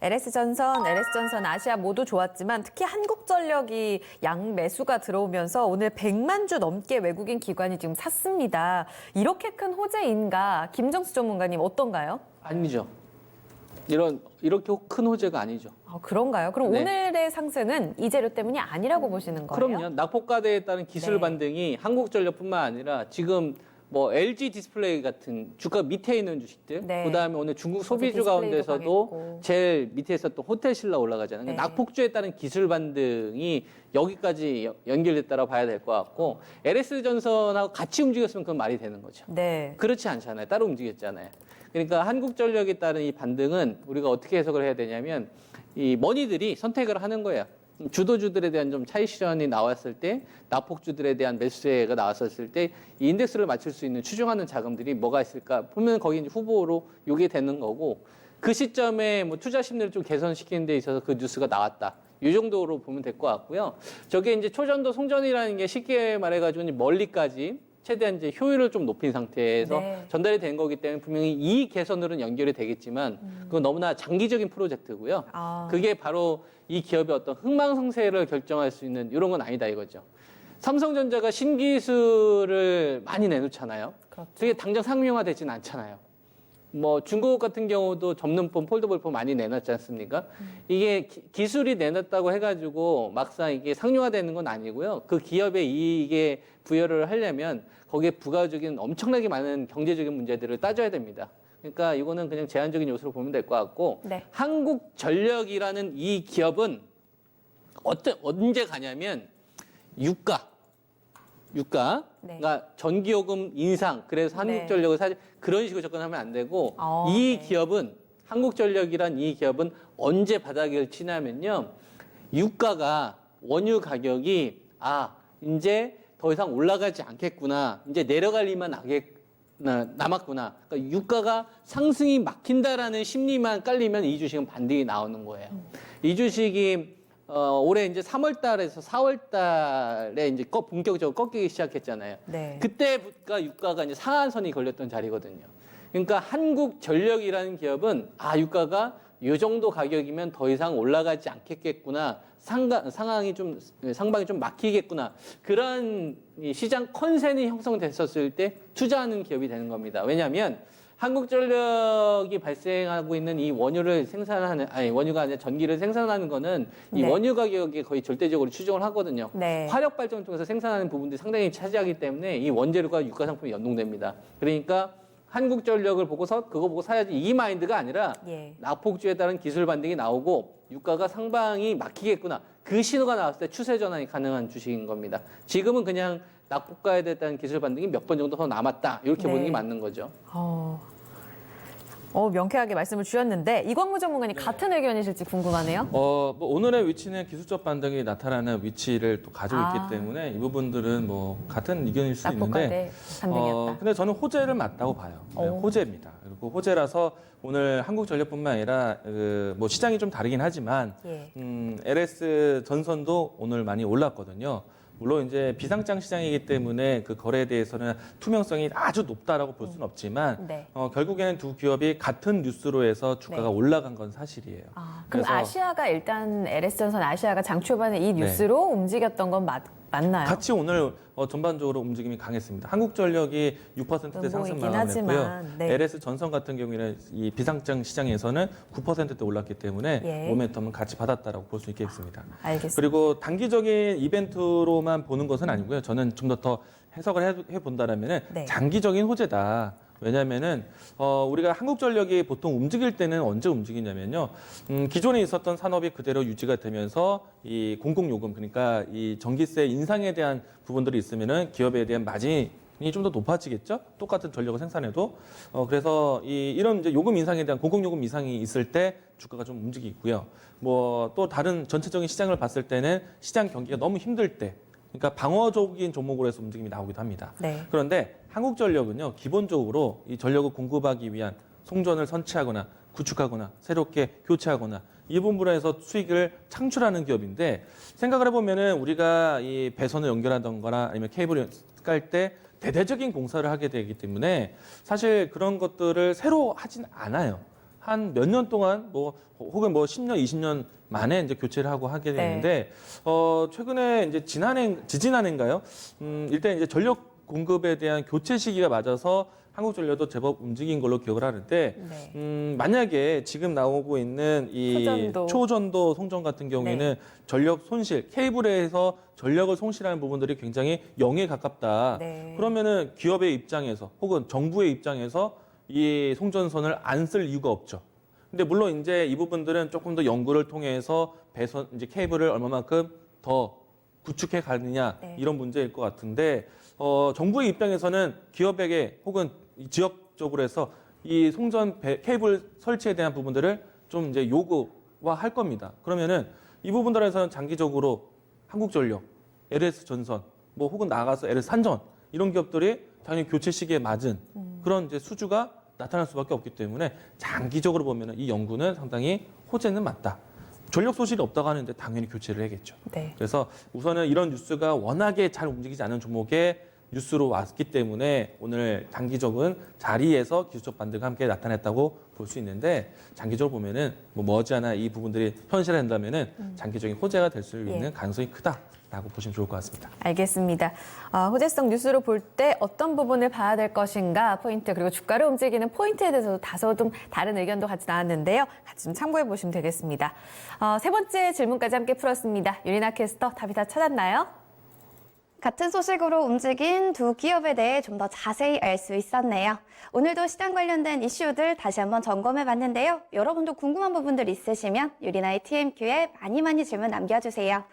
LS전선 아시아 모두 좋았지만 특히 한국전력이 양매수가 들어오면서 오늘 100만 주 넘게 외국인 기관이 지금 샀습니다. 이렇게 큰 호재인가? 김정수 전문가님 어떤가요? 아니죠. 이렇게 큰 호재가 아니죠. 그런가요? 그럼 네. 오늘의 상승은 이 재료 때문이 아니라고 보시는 거예요? 그럼요. 낙폭과대에 따른 기술 네. 반등이 한국전력뿐만 아니라 지금 뭐 LG 디스플레이 같은 주가 밑에 있는 주식들, 네. 그다음에 오늘 중국 소비주 디스플레이도 가운데서도 강했고. 제일 밑에 있었던 호텔신라 올라가잖아요. 네. 낙폭주에 따른 기술 반등이 여기까지 연결됐다고 봐야 될 것 같고 LS전선하고 같이 움직였으면 그건 말이 되는 거죠. 네. 그렇지 않잖아요. 따로 움직였잖아요. 그러니까 한국전력에 따른 이 반등은 우리가 어떻게 해석을 해야 되냐면 이 머니들이 선택을 하는 거예요. 주도주들에 대한 좀 차익 실현이 나왔을 때, 낙폭주들에 대한 매수세가 나왔었을 때 이 인덱스를 맞출 수 있는 추종하는 자금들이 뭐가 있을까 보면 거기 이제 후보로 요게 되는 거고 그 시점에 뭐 투자 심리를 좀 개선시키는 데 있어서 그 뉴스가 나왔다. 이 정도로 보면 될 것 같고요. 저게 이제 초전도 송전이라는 게 쉽게 말해가지고 이제 멀리까지 최대한 이제 효율을 좀 높인 상태에서 네. 전달이 된 거기 때문에 분명히 이익 개선으로는 연결이 되겠지만 그건 너무나 장기적인 프로젝트고요. 그게 바로 이 기업의 어떤 흥망성쇠를 결정할 수 있는 이런 건 아니다 이거죠. 삼성전자가 신기술을 많이 내놓잖아요. 그렇죠. 그게 당장 상용화되지는 않잖아요. 뭐 중국 같은 경우도 접는폰, 폴더블폰 많이 내놨지 않습니까? 이게 기술이 내놨다고 해가지고 막상 이게 상용화되는 건 아니고요. 그 기업의 이익에 부여를 하려면 거기에 부가적인 엄청나게 많은 경제적인 문제들을 따져야 됩니다. 그러니까 이거는 그냥 제한적인 요소로 보면 될 것 같고 네. 한국전력이라는 이 기업은 언제 가냐면 유가. 네. 그러니까 전기요금 인상, 그래서 한국전력을 사실 그런 식으로 접근하면 안 되고 이 네. 기업은 한국전력이란 이 기업은 언제 바닥을 치냐면요. 유가가 원유 가격이 이제 더 이상 올라가지 않겠구나. 이제 내려갈 일만 남았구나. 그러니까 유가가 상승이 막힌다라는 심리만 깔리면 이 주식은 반등이 나오는 거예요. 이 주식이 올해 이제 3월 달에서 4월 달에 이제 본격적으로 꺾이기 시작했잖아요. 네. 그때가 유가가 이제 상한선이 걸렸던 자리거든요. 그러니까 한국전력이라는 기업은 유가가 이 정도 가격이면 더 이상 올라가지 않겠구나. 상방이 좀 막히겠구나. 그런 시장 컨센이 형성됐었을 때 투자하는 기업이 되는 겁니다. 왜냐하면 한국전력이 발생하고 있는 이 원유가 아니라 전기를 생산하는 거는 이 네. 원유 가격에 거의 절대적으로 추정을 하거든요. 네. 화력 발전을 통해서 생산하는 부분들이 상당히 차지하기 때문에 이 원재료가 유가 상품이 연동됩니다. 그러니까 한국전력을 보고서 그거 보고 사야지 이 마인드가 아니라 낙폭주에 따른 기술 반등이 나오고 유가가 상방이 막히겠구나. 그 신호가 나왔을 때 추세 전환이 가능한 주식인 겁니다. 지금은 그냥 낙폭과에 대한 기술 반등이 몇 번 정도 더 남았다. 이렇게 보는 게 맞는 거죠. 명쾌하게 말씀을 주셨는데 이광무 전문가님 같은 의견이실지 궁금하네요. 뭐 오늘의 위치는 기술적 반등이 나타나는 위치를 또 가지고 있기 때문에 이 부분들은 뭐 같은 의견일 수 있는데 반등이었다. 근데 저는 호재를 맞다고 봐요. 네, 호재입니다. 그리고 호재라서 오늘 한국전력뿐만 아니라 뭐 시장이 좀 다르긴 하지만 LS 전선도 오늘 많이 올랐거든요. 물론 이제 비상장 시장이기 때문에 그 거래에 대해서는 투명성이 아주 높다라고 볼 수는 없지만 결국에는 두 기업이 같은 뉴스로 해서 주가가 올라간 건 사실이에요. 그럼 아시아가 일단 LS전선 아시아가 장 초반에 이 뉴스로 움직였던 건 맞나요? 같이 오늘 전반적으로 움직임이 강했습니다. 한국전력이 6%대 상승 마감했고요. LS 전선 같은 경우에는 이 비상장 시장에서는 9%대 올랐기 때문에 모멘텀은 같이 받았다라고 볼 수 있겠습니다. 알겠습니다. 그리고 단기적인 이벤트로만 보는 것은 아니고요. 저는 좀 더 해석을 해본다라면 장기적인 호재다. 왜냐하면은 우리가 한국전력이 보통 움직일 때는 언제 움직이냐면요. 기존에 있었던 산업이 그대로 유지가 되면서 이 공공요금 그러니까 이 전기세 인상에 대한 부분들이 있으면은 기업에 대한 마진이 좀 더 높아지겠죠. 똑같은 전력을 생산해도 그래서 이런 이제 요금 인상에 대한 공공요금 인상이 있을 때 주가가 좀 움직이고요. 뭐 또 다른 전체적인 시장을 봤을 때는 시장 경기가 너무 힘들 때. 그러니까 방어적인 종목으로 해서 움직임이 나오기도 합니다. 그런데 한국전력은요, 기본적으로 이 전력을 공급하기 위한 송전을 선취하거나 구축하거나 새롭게 교체하거나 이 부분으로 해서 수익을 창출하는 기업인데 생각을 해보면은 우리가 이 배선을 연결하던거나 아니면 케이블을 깔 때 대대적인 공사를 하게 되기 때문에 사실 그런 것들을 새로 하진 않아요. 한 몇 년 동안 혹은 10년, 20년 만에 이제 교체를 하게 되는데 최근에 이제 지지난해인가요? 일단 이제 전력 공급에 대한 교체 시기가 맞아서 한국전력도 제법 움직인 걸로 기억을 하는데 만약에 지금 나오고 있는 이 초전도 송전 같은 경우에는 전력 손실, 케이블에서 전력을 손실하는 부분들이 굉장히 0에 가깝다. 그러면은 기업의 입장에서 혹은 정부의 입장에서 이 송전선을 안 쓸 이유가 없죠. 근데 물론 이제 이 부분들은 조금 더 연구를 통해서 배선 이제 케이블을 얼마만큼 더 구축해 가느냐 이런 문제일 것 같은데 정부의 입장에서는 기업에게 혹은 지역적으로 해서 이 송전 케이블 설치에 대한 부분들을 좀 이제 요구화할 겁니다. 그러면은 이 부분들에서는 장기적으로 한국전력, LS전선, 혹은 나아가서 LS산전 이런 기업들이 당연히 교체 시기에 맞은 그런 이제 수주가 나타날 수밖에 없기 때문에 장기적으로 보면은 이 연구는 상당히 호재는 맞다. 전력 소실이 없다고 하는데 당연히 교체를 해야겠죠. 그래서 우선은 이런 뉴스가 워낙에 잘 움직이지 않은 종목에 뉴스로 왔기 때문에 오늘 단기적인 자리에서 기술적 반등과 함께 나타냈다고 볼 수 있는데 장기적으로 보면은 머지않아 이 부분들이 현실화된다면은 장기적인 호재가 될 수 있는 가능성이 크다라고 보시면 좋을 것 같습니다. 알겠습니다. 호재성 뉴스로 볼 때 어떤 부분을 봐야 될 것인가 포인트 그리고 주가를 움직이는 포인트에 대해서도 다소 좀 다른 의견도 같이 나왔는데요. 같이 좀 참고해 보시면 되겠습니다. 세 번째 질문까지 함께 풀었습니다. 유리나 캐스터 답이 다 찾았나요? 같은 소식으로 움직인 두 기업에 대해 좀 더 자세히 알 수 있었네요. 오늘도 시장 관련된 이슈들 다시 한번 점검해 봤는데요. 여러분도 궁금한 부분들 있으시면 유리나의 TMQ에 많이 질문 남겨주세요.